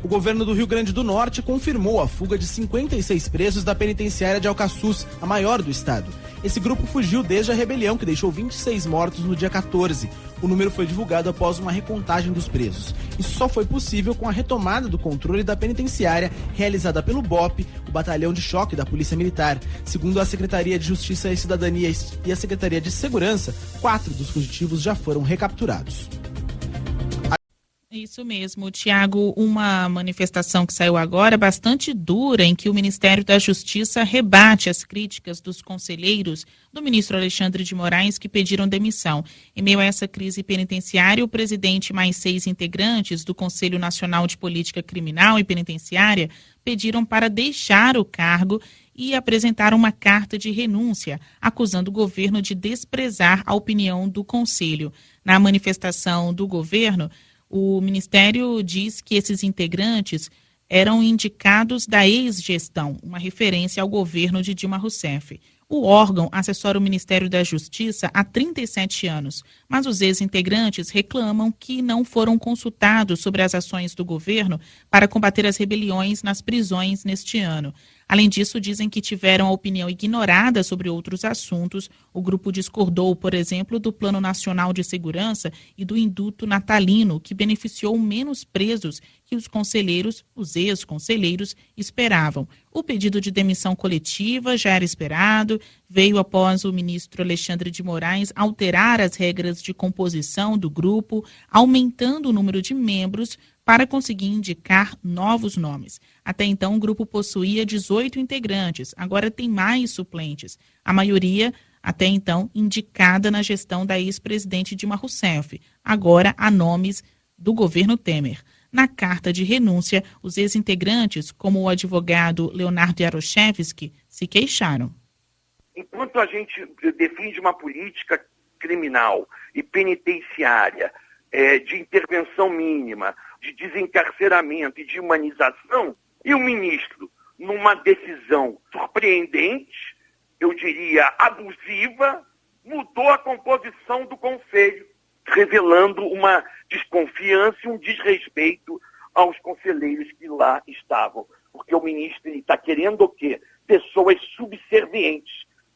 O governo do Rio Grande do Norte confirmou a fuga de 56 presos da penitenciária de Alcaçuz, a maior do estado. Esse grupo fugiu desde a rebelião, que deixou 26 mortos no dia 14. O número foi divulgado após uma recontagem dos presos. Isso só foi possível com a retomada do controle da penitenciária, realizada pelo BOP, o Batalhão de Choque da Polícia Militar. Segundo a Secretaria de Justiça e Cidadania e a Secretaria de Segurança, 4 dos fugitivos já foram recapturados. Isso mesmo, Tiago, uma manifestação que saiu agora bastante dura, em que o Ministério da Justiça rebate as críticas dos conselheiros do ministro Alexandre de Moraes, que pediram demissão. Em meio a essa crise penitenciária, o presidente e mais 6 integrantes do Conselho Nacional de Política Criminal e Penitenciária pediram para deixar o cargo e apresentaram uma carta de renúncia, acusando o governo de desprezar a opinião do Conselho. Na manifestação do governo, o Ministério diz que esses integrantes eram indicados da ex-gestão, uma referência ao governo de Dilma Rousseff. O órgão assessora o Ministério da Justiça há 37 anos, mas os ex-integrantes reclamam que não foram consultados sobre as ações do governo para combater as rebeliões nas prisões neste ano. Além disso, dizem que tiveram a opinião ignorada sobre outros assuntos. O grupo discordou, por exemplo, do Plano Nacional de Segurança e do Induto Natalino, que beneficiou menos presos que os conselheiros, os ex-conselheiros, esperavam. O pedido de demissão coletiva já era esperado, veio após o ministro Alexandre de Moraes alterar as regras de composição do grupo, aumentando o número de membros para conseguir indicar novos nomes. Até então, o grupo possuía 18 integrantes, agora tem mais suplentes. A maioria, até então, indicada na gestão da ex-presidente Dilma Rousseff. Agora há nomes do governo Temer. Na carta de renúncia, os ex-integrantes, como o advogado Leonardo Yaroshevsky, se queixaram. Enquanto a gente defende uma política criminal e penitenciária de intervenção mínima, de desencarceramento e de humanização, e o ministro, numa decisão surpreendente, eu diria abusiva, mudou a composição do Conselho, revelando uma desconfiança e um desrespeito aos conselheiros que lá estavam. Porque o ministro está querendo o quê? Pessoas subservientes,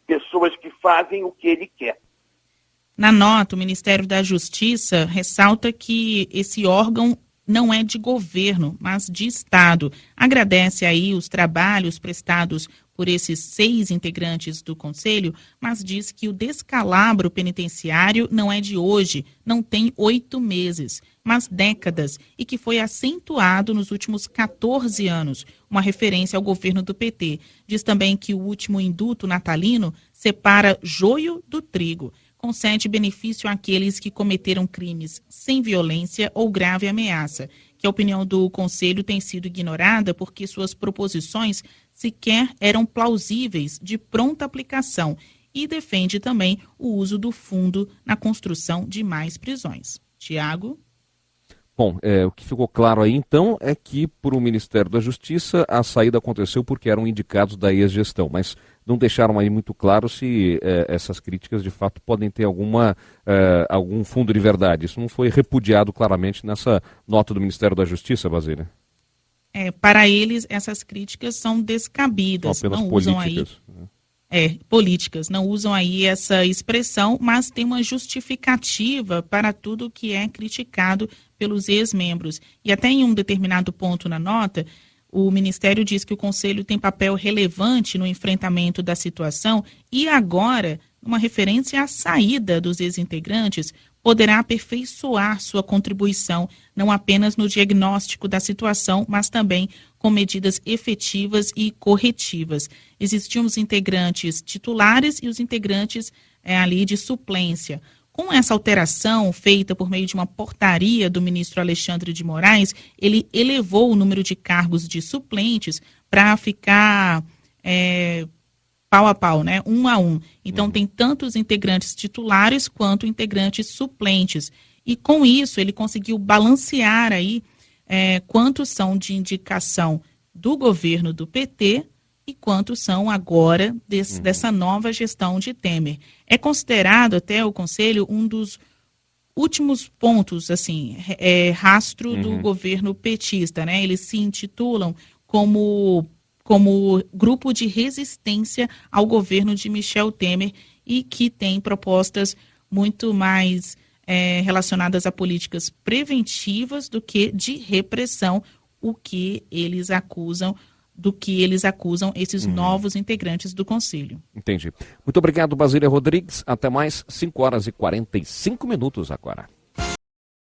pessoas que fazem o que ele quer. Na nota, o Ministério da Justiça ressalta que esse órgão não é de governo, mas de Estado. Agradece aí os trabalhos prestados por esses 6 integrantes do Conselho, mas diz que o descalabro penitenciário não é de hoje, não tem 8 meses, mas décadas, e que foi acentuado nos últimos 14 anos, uma referência ao governo do PT. Diz também que o último induto natalino separa joio do trigo, concede benefício àqueles que cometeram crimes sem violência ou grave ameaça, que a opinião do Conselho tem sido ignorada porque suas proposições sequer eram plausíveis de pronta aplicação, e defende também o uso do fundo na construção de mais prisões. Tiago? Bom, o que ficou claro aí então é que por o Ministério da Justiça a saída aconteceu porque eram indicados da ex-gestão, mas não deixaram aí muito claro se essas críticas de fato podem ter algum fundo de verdade. Isso não foi repudiado claramente nessa nota do Ministério da Justiça, Basília? Para eles, essas críticas são descabidas. Só pelas não políticas. Usam aí, políticas, não usam aí essa expressão, mas tem uma justificativa para tudo que é criticado pelos ex-membros. E até em um determinado ponto na nota, o Ministério diz que o Conselho tem papel relevante no enfrentamento da situação e agora, uma referência à saída dos ex-integrantes, poderá aperfeiçoar sua contribuição, não apenas no diagnóstico da situação, mas também com medidas efetivas e corretivas. Existiam os integrantes titulares e os integrantes ali de suplência. Com essa alteração feita por meio de uma portaria do ministro Alexandre de Moraes, ele elevou o número de cargos de suplentes para ficar pau a pau, né? 1 a 1. Então tem tanto os integrantes titulares quanto integrantes suplentes. E com isso ele conseguiu balancear aí quantos são de indicação do governo do PT e quantos são agora dessa nova gestão de Temer. É considerado até o Conselho um dos últimos pontos, assim, rastro do governo petista, né? Eles se intitulam como grupo de resistência ao governo de Michel Temer e que tem propostas muito mais relacionadas a políticas preventivas do que de repressão, do que eles acusam esses novos integrantes do Conselho. Entendi. Muito obrigado, Basília Rodrigues. Até mais, 5 horas e 45 minutos agora.